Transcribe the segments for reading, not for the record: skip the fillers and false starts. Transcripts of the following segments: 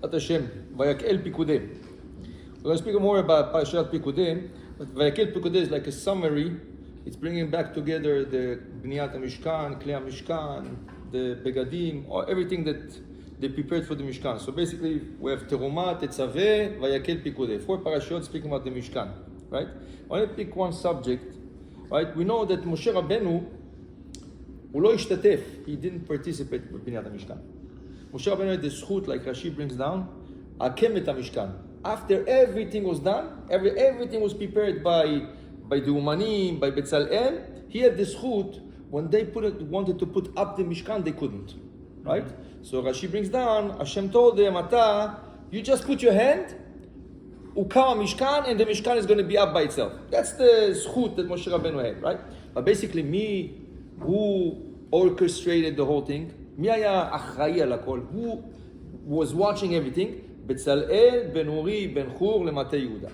At Hashem, Vayakhel Pekode. We're going to speak more about Parachat Pekode, but Vayakhel Pekode is like a summary. It's bringing back together the Bniyat HaMishkan, Klei HaMishkan, the Begadim, or everything that they prepared for the Mishkan. So basically, we have Teruma, Tetzaveh, Vayakhel Pekode. 4 parashot speaking about the Mishkan, right? I want to pick one subject, right? We know that Moshe Rabbeinu, הוא לא השתתף, he didn't participate בבניית המשכן. משה רבנו had the זכות, like Rashi brings down, הקם את המשכן. After everything was done, everything was prepared by the Umanim, by Betzalel, he had the זכות, when they wanted to put up the Mishkan, they couldn't, right? So Rashi brings down, Hashem told them, you just put your hand, הוקם המשכן, and the Mishkan is going to be up by itself. That's the זכות that Moshe Rabbeinu had, right? But basically, who orchestrated the whole thing? מי היה אחראי על הכל? Who was watching everything? בצלאל, בן אורי, בן חור, למטה יהודה.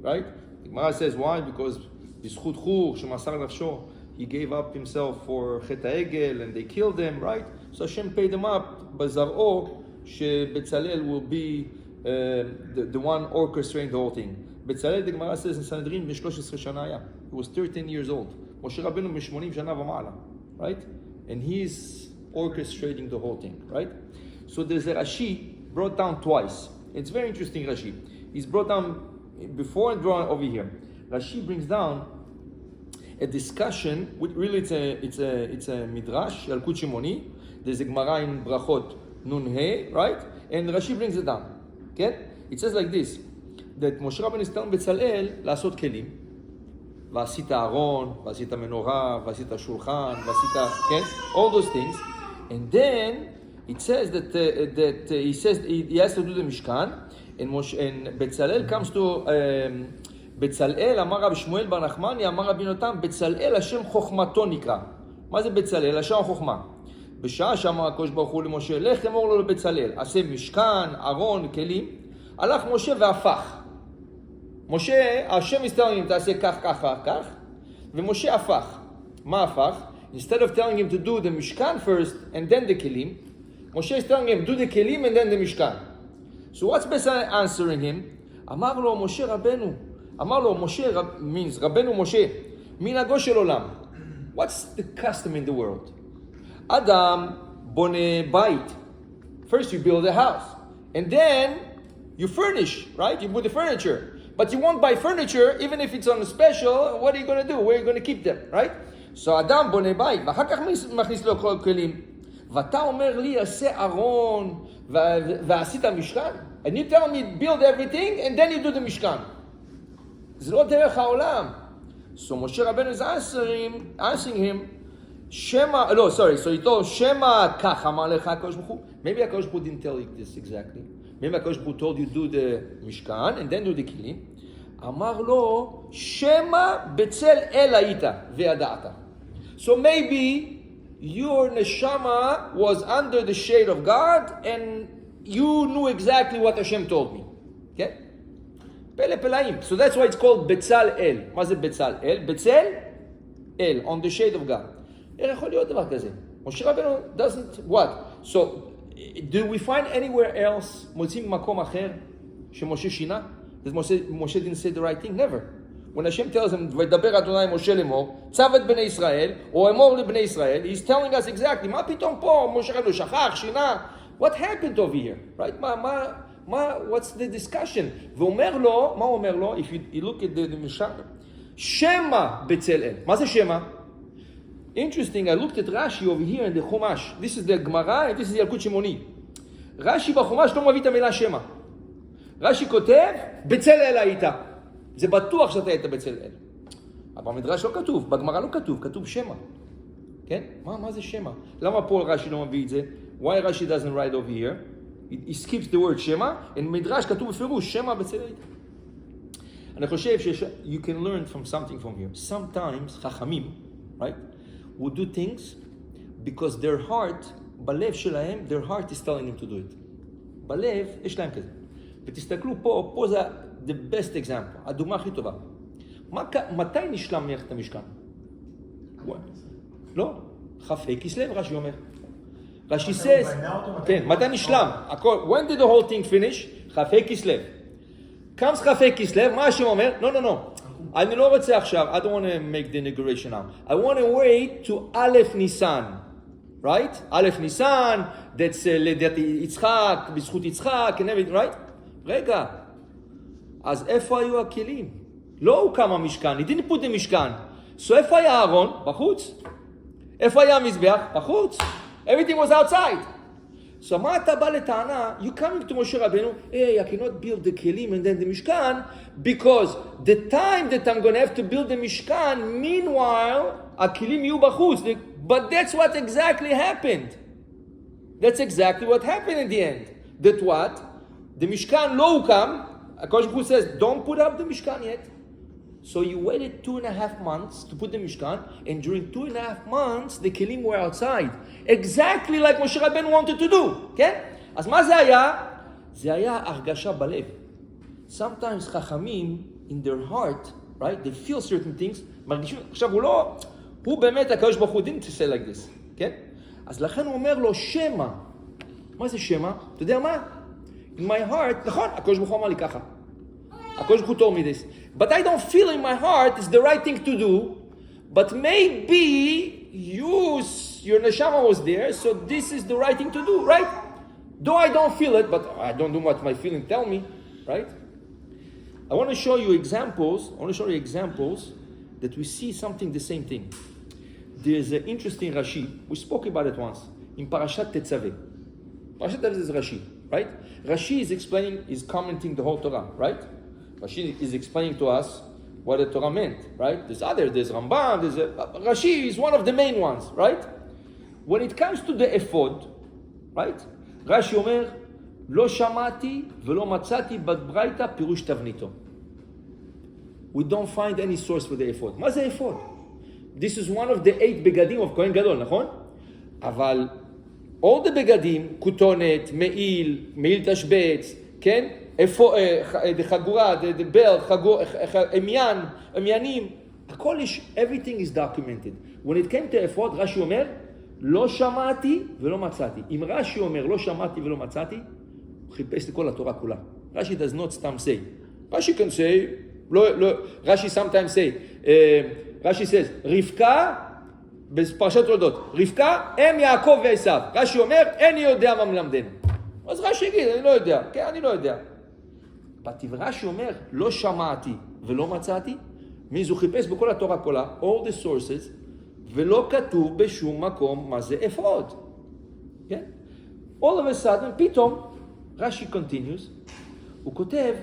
Right? The Gemara says why? Because בזכות חור, שמסר נפשו, he gave up himself for חטא העגל, and they killed him, right? So Hashem paid them up בזרעו, שבצלאל will be the one orchestrating the whole thing. בצלאל, the Gemara says in Sanhedrin, בן 13 שנה היה. He was 13 years old. Moshe Rabbeinu ב-80 שנה ומעלה, right? And he's orchestrating the whole thing, right? So there's a Rashi brought down twice. It's very interesting Rashi. He's brought down before and brought over here. Rashi brings down a discussion. Really, it's a midrash Yalkut Shimoni. There's a Gemara in Brachot Nun He, right? And Rashi brings it down. Okay? It says like this: that Moshe Rabbeinu is telling Betzalel לעשות כלים. ועשית ארון, ועשית מנורה, ועשית שולחן, ועשית, כן? All those things. And then it says that he says he has to do the Mishkan, and Betzalel comes to Betzalel, אמר רב שמואל בר נחמני, אמר רבי נתן, בצלאל השם חוכמתו נקרא. מה זה בצלאל? השם חוכמה. בשעה שאמר הקדוש ברוך הוא למשה, לך אמור לו לבצלאל, עשה משכן, ארון, כלים, הלך משה והפך. משה, השם is telling him תעשה כך, כך, כך, ומשה הפך. מה הפך? Instead of telling him to do the Mishkan first and then the Kelim, Moshe is telling him do the Kelim and then the Mishkan. So what's Bezalel answering him? אמר לו משה רבנו, אמר לו משה means רבנו משה, מנהגו של עולם. What's the custom in the world? אדם בונה בית. First you build a house and then you furnish, right? You put the furniture. But you won't buy furniture, even if it's on a special, what are you going to do? Where are you going to keep them, right? So אדם בונה בית, ואחר כך מכניס לו כל כלים. ואתה אומר לי, עשה ארון, ועשית משכן? And you tell me, build everything, and then you do the משכן. זה לא דרך העולם. So Moshe Rabbeinu is answering him, שמה, no, sorry, so he told, שמה כך אמר לך הקדוש ברוך הוא? Maybe הקדוש ברוך הוא didn't tell you this exactly. Maybe הקדוש ברוך הוא told you do the משכן, and then do the כלים. אמר לו, שמה בצלאל היית וידעת. So maybe your neshama was under the shade of God and you knew exactly what Hashem told me. Okay? פלא פלאים. So that's why it's called בצלאל. מה זה בצלאל? בצל, on the shade of God. איך יכול להיות דבר כזה? משה רבנו doesn't, what? So, do we find anywhere else, מוצאים מקום אחר, שמשה שינה? Does Moshe didn't say the right thing? Never. When Hashem tells him, וידבר אדוני משה לאמור, צו את בני ישראל, או אמור לבני ישראל, he's telling us exactly, מה פתאום פה, משה רבנו שכח, שינה, what happened over here, right? What's the discussion? ואומר לו, מה הוא אומר לו? If you look at the משנה, שמה בצלאל. מה זה שמה? Interesting, I looked at Rashi over here in the Chumash. This is the Gemara, and this is the Yalkut Shimoni. Rashi בחומש לא מביא את המילה שמה. רש"י כותב, בצלאל היית. זה בטוח שאתה היית בצלאל. אבל במדרש לא כתוב, בגמרא לא כתוב, כתוב שמה. כן? מה זה שמה? למה פה רש"י לא מביא את זה? Why Rashi doesn't write over here? He skips the word שמה, and מדרש כתוב בפירוש, שמה בצלאל היית. אני חושב you can learn from something from here. Sometimes, חכמים, right, would do things because their heart, בלב שלהם, their heart is telling them to do it. בלב, יש להם כזה. ותסתכלו פה זה the best example, הדוגמה הכי טובה. מתי נשלם מלאכת המשכן? לא, כ"ה כסלו, רש"י אומר. Rashi says, כן, מתי נשלם? When did the whole thing finish? כ"ה כסלו. comes כ"ה כסלו, מה השם אומר? No. אני לא רוצה עכשיו, I don't want to make the inauguration now. I want to wait to א' ניסן. Right? א' ניסן, that's לידת יצחק, בזכות יצחק, and everything, right? רגע, אז איפה היו הכלים? לא הוקם המשכן, he didn't put the משכן. So איפה היה אהרון? בחוץ. איפה היה המזבח? בחוץ. Everything was outside. So מה אתה בא לטענה? You coming to משה רבנו, hey, I cannot build the kelim and then the משכן, because the time that I'm going to have to build the משכן, meanwhile, הכלים יהיו בחוץ. But that's what exactly happened. That's exactly what happened in the end. That what? The משכן לא הוקם. הקדוש ברוך הוא says, don't put up the משכן yet. So you waited 2.5 months to put the Mishkan, and during 2.5 months, the kelim were outside. Exactly like Moshe Rabbeinu wanted to do. כן? אז מה זה היה? זה היה הרגשה בלב. Sometimes חכמים, in their heart, right, they feel certain things, מרגישים, עכשיו הוא באמת, הקדוש ברוך הוא didn't say like this. כן? אז לכן הוא אומר לו, שמה. מה זה שמה? אתה יודע מה? In my heart, נכון, הקדוש ברוך הוא אמר לי ככה. הקדוש ברוך הוא told me this. But I don't feel in my heart it's the right thing to do. But maybe your neshama was there, so this is the right thing to do, right? Though I don't feel it, but I don't do what my feelings tell me, right? I want to show you examples. That we see something, the same thing. There's an interesting Rashi. We spoke about it once in Parachat Tetzaveh. Parachat Tetzaveh is Rashi, right? Rashi is commenting the whole Torah, right? Rashi is explaining to us what the Torah meant, right? There's Rambam, Rashi is one of the main ones, right? When it comes to the ephod, right? Rashi אומר, לא שמעתי ולא מצאתי בברייתא פירוש תבניתו. We don't find any source for the ephod. מה זה ephod? This is one of the 8 בגדים of כהן גדול, נכון? אבל all the בגדים, כותונת, מעיל תשבץ, כן? חגורה, the belt, עמיינים, הכל יש, everything is documented. When it came to ephod, רש"י אומר, לא שמעתי ולא מצאתי. אם רש"י אומר, לא שמעתי ולא מצאתי, הוא חיפש את כל התורה כולה. רש"י does not stamp say. רש"י can say, רש"י sometimes say, רש"י says, רבקה, בפרשת תולדות, רבקה, אם יעקב ועשיו. רש"י אומר, איני יודע מה מלמדנו. אז רש"י יגיד, אני לא יודע. כן, אני לא יודע. רש"י אומר, לא שמעתי ולא מצאתי, הוא חיפש בכל התורה כולה, all the sources, ולא כתוב בשום מקום מה זה אפוד. כן? All of a sudden, פתאום, רש"י continues, הוא כותב,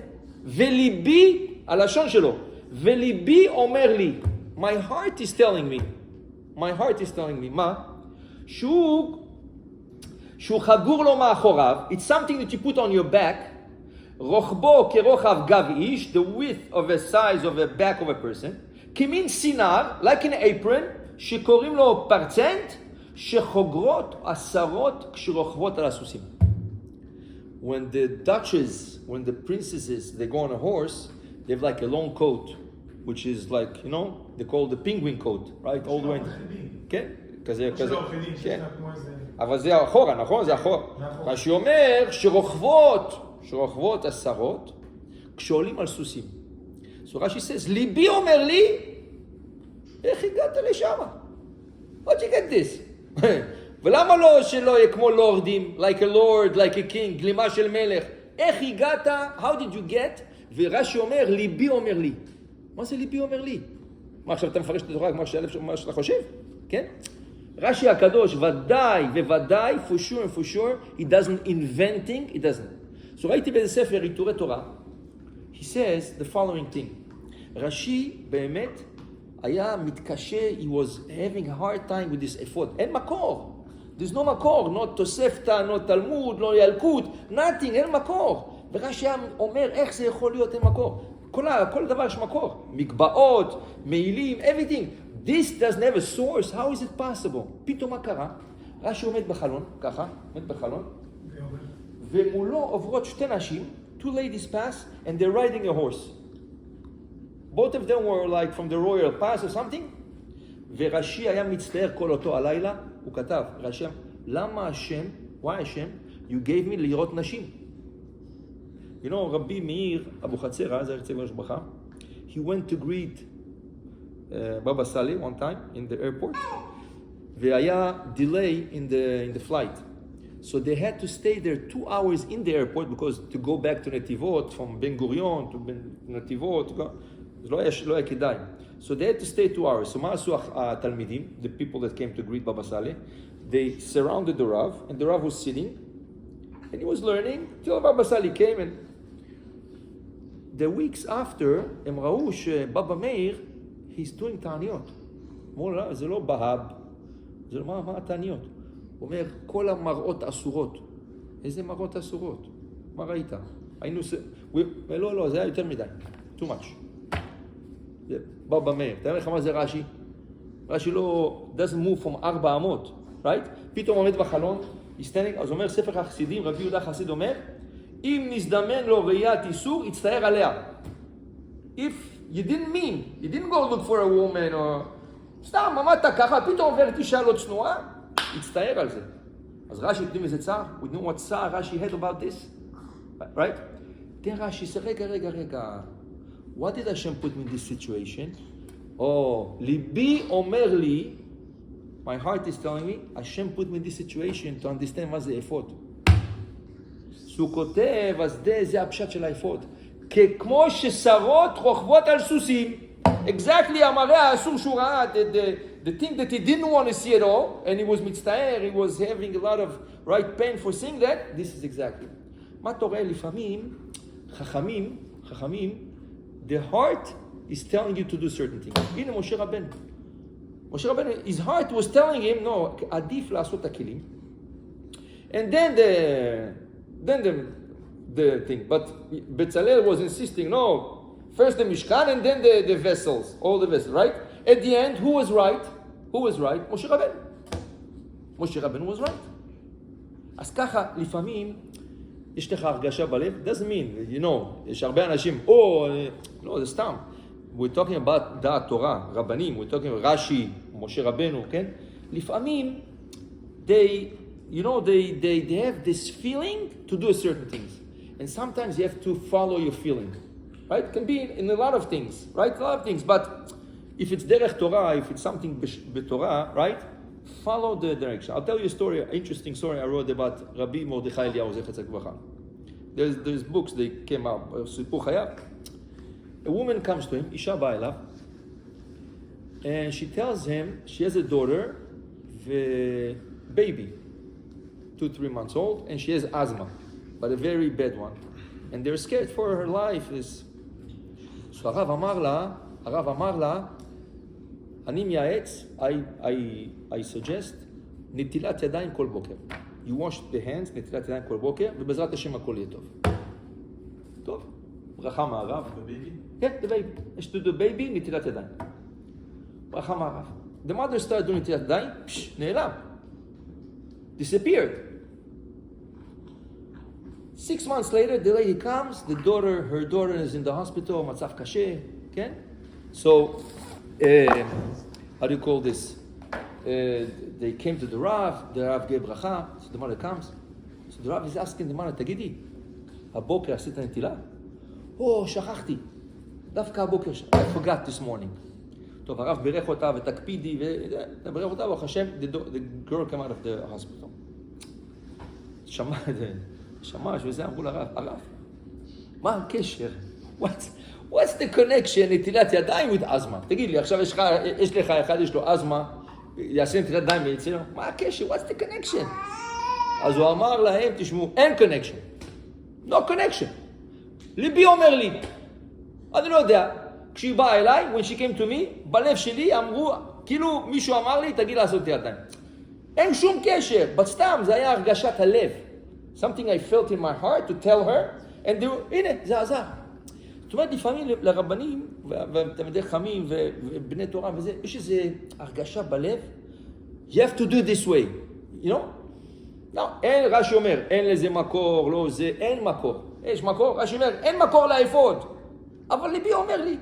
וליבי, הלשון שלו, וליבי אומר לי, my heart is telling me, מה? שהוא חגור לו מאחוריו, it's something that you put on your back, רוחבו כרוחב גב איש, the width of a size of a back of a person, כמין סינר, like an apron, שקוראים לו פרצנט, שחוגרות עשרות כשרוכבות על הסוסים. When the princesses, they go on a horse, they have like a long coat, which is like, they call the penguin coat, right? all the way. כן? כזה. כן. אבל זה אחורה, נכון? זה אחורה. מה שאומר שרוכבות עשרות כשעולים על סוסים. So רש"י says, ליבי אומר לי, איך הגעת לשם? How'd you get this? ולמה לא שלא יהיה כמו לורדים, like a lord, like a king, גלימה של מלך? איך הגעת? How did you get? ורש"י אומר, ליבי אומר לי. מה זה ליבי אומר לי? מה עכשיו אתה מפרש את התורה כמו שאתה חושב? כן? רש"י הקדוש, ודאי, for sure, he doesn't inventing, he doesn't. So ראיתי באיזה ספר, עיטורי תורה, he says the following thing, רש"י באמת היה מתקשה, he was having a hard time with this ephod. אין מקור, there's no מקור, לא תוספתא, לא תלמוד, לא ילקוט, nothing, אין מקור. ורש"י אומר, איך זה יכול להיות אין מקור? כל דבר יש מקור, מקבעות, מעילים, everything. This doesn't have a source, how is it possible? פתאום מה קרה? רש"י עומד בחלון, ככה, ומולו עוברות שתי נשים, 2 ladies pass, and they're riding a horse. Both of them were like from the royal pass or something, ורש"י היה מצטער כל אותו הלילה, הוא כתב, רש"י, למה השם, why השם, you gave me לראות נשים? You know, Rabbi Meir Abu Chatzera, he went to greet Baba Saleh one time in the airport. והיה delay in the flight. So they had to stay there 2 hours in the airport because to go back to Netivot, from Ben Gurion to Netivot, זה לא היה כדאי. So they had to stay 2 hours. So מה עשו התלמידים, the people that came to greet Baba Saleh? They surrounded the Rav, and the Rav was sitting, and he was learning till Baba Saleh came. And the weeks after, הם ראו שבבא מאיר, he's doing תעניות. אמרו לה, זה לא בהב, זה לא, מה התעניות? הוא אומר, כל המראות אסורות. איזה מראות אסורות? מה ראית? היינו... לא, זה היה יותר מדי. too much. זה בבא מאיר. תראה לך מה זה רש"י? רש"י לא... doesn't move from 4 אמות, right? פתאום עומד בחלון, he's standing, אז אומר ספר החסידים, רבי יהודה חסיד אומר, אם נזדמן לו ראיית איסור, יצטער עליה. If you didn't go look for a woman, or... סתם, עמדת ככה, פתאום עוברת אישה לא צנועה, יצטער על זה. אז רש"י, יודעים איזה צער? We know what צער רש"י had about this? Right? תן רש"י, רגע. What did Hashem put me in this situation? ליבי אומר לי, my heart is telling me, Hashem put me in this situation to understand מה זה אפוד. הוא כותב, אז זה הפשט של האפוד. כמו ששרות רוכבות על סוסים. Exactly, המראה האסור שהוא ראה, the thing that he didn't want to see at all, and he was מצטער, he was having a lot of right pain for seeing that, this is exactly. מה אתה רואה לפעמים, חכמים, the heart is telling you to do certain things. הנה משה רבנו, his heart was telling him, no, עדיף לעשות את הכלים. And then the thing, but Bezalel was insisting, no, first the Mishkan and then the vessels, all the vessels, right? At the end, who was right? Moshe Rabbeinu. Moshe Rabbeinu was right. אז ככה, לפעמים, יש לך הרגשה בלב, doesn't mean, you know, יש הרבה אנשים, לא, זה סתם. We're talking about דעת תורה, רבנים, we're talking about רש"י, משה רבנו, כן? לפעמים, they have this feeling to do certain things. And sometimes you have to follow your feeling. Right? It can be in a lot of things, right? A lot of things. But if it's derech Torah, if it's something b'Torah, right? Follow the direction. I'll tell you a story, an interesting story I wrote about Rabbi Mordechai Eliyahu Zechat Tzedakah. There's books, they came out, סיפור חייו. A woman comes to him, אישה באה אליו, and she tells him she has a daughter, baby, 2-3 months old, and she has asthma, but a very bad one. And they're scared for her life. So הרב אמר לה, אני מייעץ, I suggest, נטילת ידיים כל בוקר. You wash the hands, נטילת ידיים כל בוקר, ובעזרת השם הכל יהיה טוב. טוב, ברכה מהרב. כן, the baby. יש to do baby, נטילת ידיים. ברכה מהרב. The mother started doing נטילת ידיים, נעלם. Disappeared. 6 months later, the lady comes, her daughter is in the hospital, מצב קשה, כן? So, how do you call this? They came to the Rav gave bracha, so the mother comes. So the Rav is asking the mother, תגידי, הבוקר עשית נטילה? שכחתי. דווקא הבוקר, I forgot this morning. טוב, הרב בירך אותה ותקפידי, ובירך אותה, ברוך השם, the girl came out of the hospital. שמע, וזה אמרו לרב, הרב, מה הקשר? What's the connection נטילת ידיים with אזמה? תגיד לי, עכשיו יש לך אחד, יש לו אזמה, יעשה נטילת ידיים ויצא, מה הקשר? What's the connection? אז הוא אמר להם, תשמעו, אין connection. No connection. ליבי אומר לי, אני לא יודע, כשהיא באה אליי, when she came to me, בלב שלי אמרו, כאילו מישהו אמר לי, תגיד לעשות את ידיים. אין שום קשר, but סתם, זה היה הרגשת הלב. Something I felt in my heart to tell her, and הנה, זה עזר. זאת אומרת, לפעמים לרבנים, ותלמידי חכמים ובני תורה וזה, יש איזו הרגשה בלב, you have to do this way, you know? לא, אין, רש"י אומר, אין לזה מקור, לא זה, אין מקור. יש מקור, רש"י אומר, אין מקור לאפוד. אבל ליבי אומר לי.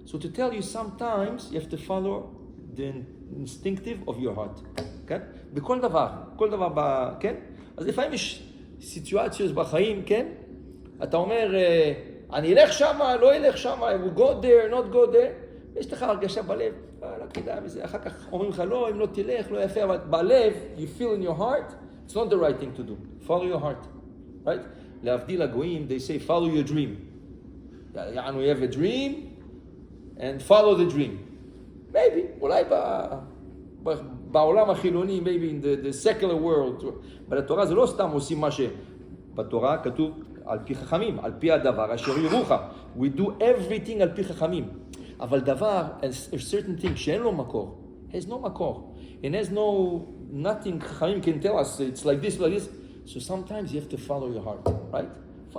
So to tell you, sometimes you have to follow the instinctive of your heart. Okay? בכל דבר, כל דבר, כן? אז לפעמים יש סיטואציות בחיים, כן? אתה אומר, אני אלך שמה, לא אלך שמה, I will go there, not go there. יש לך הרגשה בלב, לא כדאי מזה. אחר כך אומרים לך, לא, אם לא תלך, לא יפה, אבל בלב, you feel in your heart, it's not the right thing to do. Follow your heart, right? להבדיל הגויים, they say, follow your dream. יענו, you have a dream, and follow the dream. Maybe, אולי בעולם החילוני, maybe in the secular world, אבל התורה זה לא סתם עושים מה בתורה כתוב על פי חכמים, על פי הדבר אשר יורוך. We do everything על פי חכמים. אבל דבר, a certain thing שאין לו מקור, has no מקור, and has no, nothing חכמים can tell us, it's like this, like this. So sometimes you have to follow your heart, right?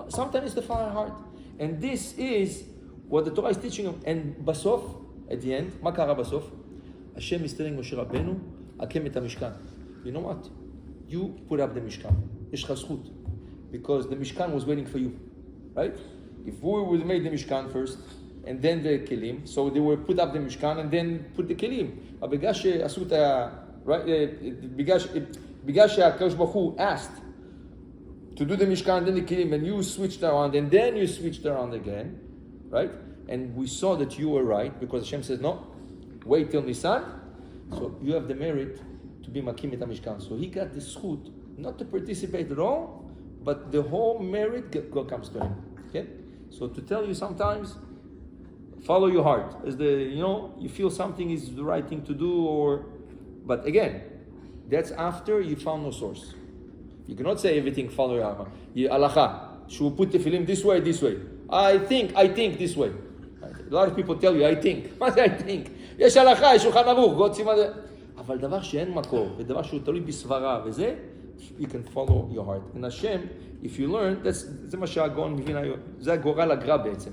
Sometimes it's to follow your heart. And this is what the Torah is teaching them. And בסוף, at the end, מה קרה בסוף? השם מסתדר עם משה רבנו, הקם את המשכן. You know what? You put up the משכן. יש לך זכות. Because the Mishkan was waiting for you, right? If we would make the Mishkan first, and then the Kelim, so they would put up the Mishkan and then put the Kelim. אבל בגלל שעשו את ה... right? בגלל שהקדוש ברוך הוא asked to do the Mishkan and then the Kelim, and you switched around, and then you switched around again, right? And we saw that you were right, because Hashem says, no, wait till Nisan, so you have the merit to be Makim et HaMishkan. So he got the zchut, not to participate at all, but the whole merit comes to him. Okay? So to tell you sometimes, follow your heart. As you feel something is the right thing to do, but again, that's after you found no source. You cannot say everything follow your heart. Halacha, she will put the film this way. I think this way. A lot of people tell you, I think. מה זה I think? יש הלכה, יש שולחן ערוך, אבל דבר שאין מקור, ודבר שהוא תלוי בסברה, וזה, you can follow your heart. And Hashem, if you learn, זה מה שהגאון מבין היום. זה הגורל הגרע בעצם.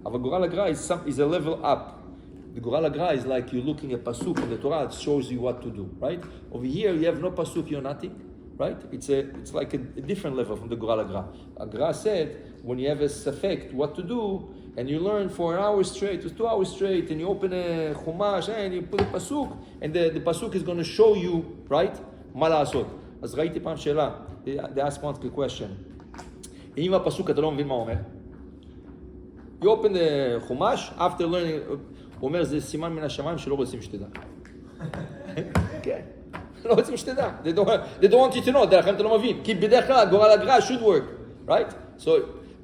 אבל גורל הגרע is a level up. The גורל הגרע is like you're looking at pasuk in the Torah, it shows you what to do, right? Over here, you have no pasuk, you're nothing, right? It's like a different level from the גורל הגרע. Agra said, when you have a safek, what to do, and you learn for an hour straight, or 2 hours straight, and you open a chumash, and you put a pasuk, and the pasuk is going to show you, right? מה לעשות. אז ראיתי פעם שאלה, they asked one question. אם הפסוק אתה לא מבין מה הוא אומר, you open the חומש, after learning, הוא אומר זה סימן מן השמיים שלא רוצים שתדע. כן, לא רוצים שתדע. They don't want you to know, דרך כלל אתה לא מבין. כי בדרך כלל גורל הגרע should work, right? So,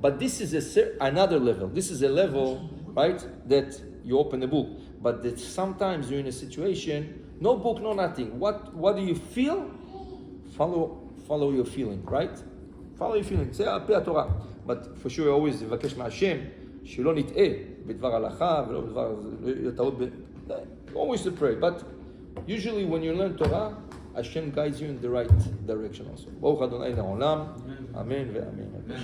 but this is another level. This is a level, right, that you open the book. But that sometimes you're in a situation, no book, no nothing. What do you feel? Follow your feeling, right? Follow your feeling. זה על פי התורה. But for sure, always לבקש מהשם שלא נטעה בדבר הלכה ולא בדבר טעות. Always to pray. But usually when you learn Torah, Hashem guides you in the right direction also. ברוך ה' לעולם. אמן ואמן.